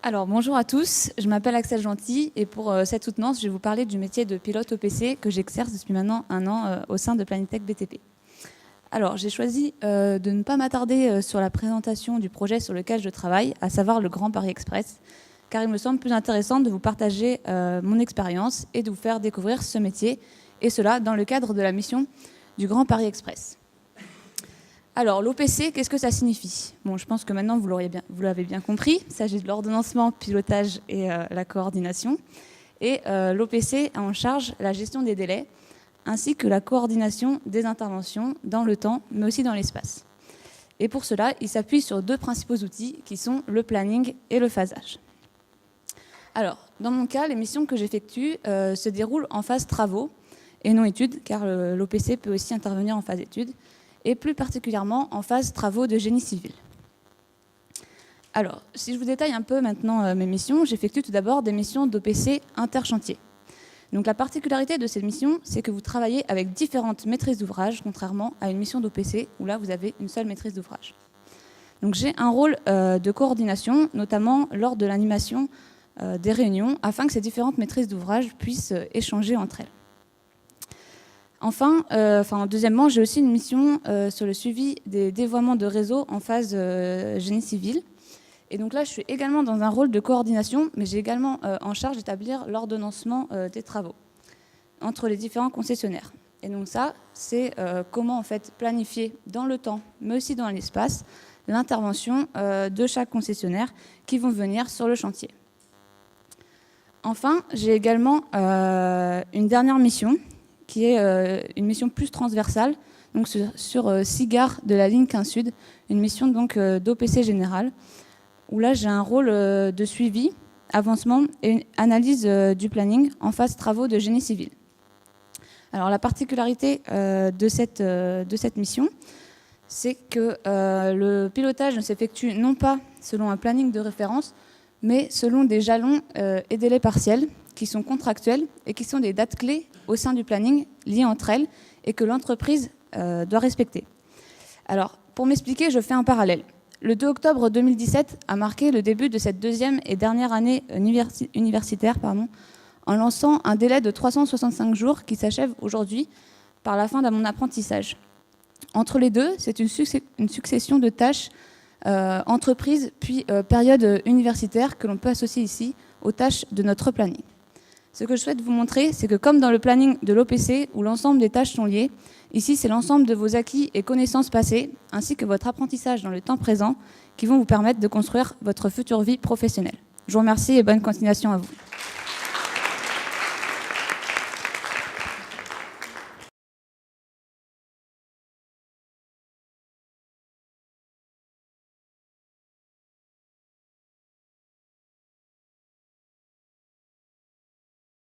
Alors, bonjour à tous, je m'appelle Axel Gentil et pour cette soutenance, je vais vous parler du métier de pilote OPC que j'exerce depuis maintenant un an au sein de Planitech BTP. Alors, j'ai choisi de ne pas m'attarder sur la présentation du projet sur lequel je travaille, à savoir le Grand Paris Express, car il me semble plus intéressant de vous partager mon expérience et de vous faire découvrir ce métier, et cela dans le cadre de la mission du Grand Paris Express. Alors, l'OPC, qu'est-ce que ça signifie? Bon, je pense que maintenant, vous l'avez bien compris. Il s'agit de l'ordonnancement, pilotage et la coordination. Et l'OPC a en charge la gestion des délais, ainsi que la coordination des interventions dans le temps, mais aussi dans l'espace. Et pour cela, il s'appuie sur deux principaux outils, qui sont le planning et le phasage. Alors, dans mon cas, les missions que j'effectue se déroulent en phase travaux et non études, car l'OPC peut aussi intervenir en phase études, et plus particulièrement en phase travaux de génie civil. Alors, si je vous détaille un peu maintenant mes missions, j'effectue tout d'abord des missions d'OPC interchantier. Donc la particularité de ces missions, c'est que vous travaillez avec différentes maîtrises d'ouvrage, contrairement à une mission d'OPC, où là, vous avez une seule maîtrise d'ouvrage. Donc j'ai un rôle de coordination, notamment lors de l'animation des réunions, afin que ces différentes maîtrises d'ouvrage puissent échanger entre elles. Enfin, deuxièmement, j'ai aussi une mission sur le suivi des dévoiements de réseau en phase génie civil. Et donc là, je suis également dans un rôle de coordination, mais j'ai également en charge d'établir l'ordonnancement des travaux entre les différents concessionnaires. Et donc ça, c'est comment en fait planifier dans le temps, mais aussi dans l'espace, l'intervention de chaque concessionnaire qui vont venir sur le chantier. Enfin, j'ai également une dernière mission, qui est une mission plus transversale, donc sur 6 gares de la ligne 15 Sud, une mission donc d'OPC général, où là j'ai un rôle de suivi, avancement et analyse du planning en phase travaux de génie civil. Alors la particularité de cette mission, c'est que le pilotage ne s'effectue non pas selon un planning de référence, mais selon des jalons et délais partiels qui sont contractuels et qui sont des dates clés au sein du planning liées entre elles et que l'entreprise doit respecter. Alors, pour m'expliquer, je fais un parallèle. Le 2 octobre 2017 a marqué le début de cette deuxième et dernière année universitaire en lançant un délai de 365 jours qui s'achève aujourd'hui par la fin de mon apprentissage. Entre les deux, c'est une succession de tâches entreprises puis période universitaire que l'on peut associer ici aux tâches de notre planning. Ce que je souhaite vous montrer, c'est que comme dans le planning de l'OPC, où l'ensemble des tâches sont liées, ici c'est l'ensemble de vos acquis et connaissances passées, ainsi que votre apprentissage dans le temps présent, qui vont vous permettre de construire votre future vie professionnelle. Je vous remercie et bonne continuation à vous.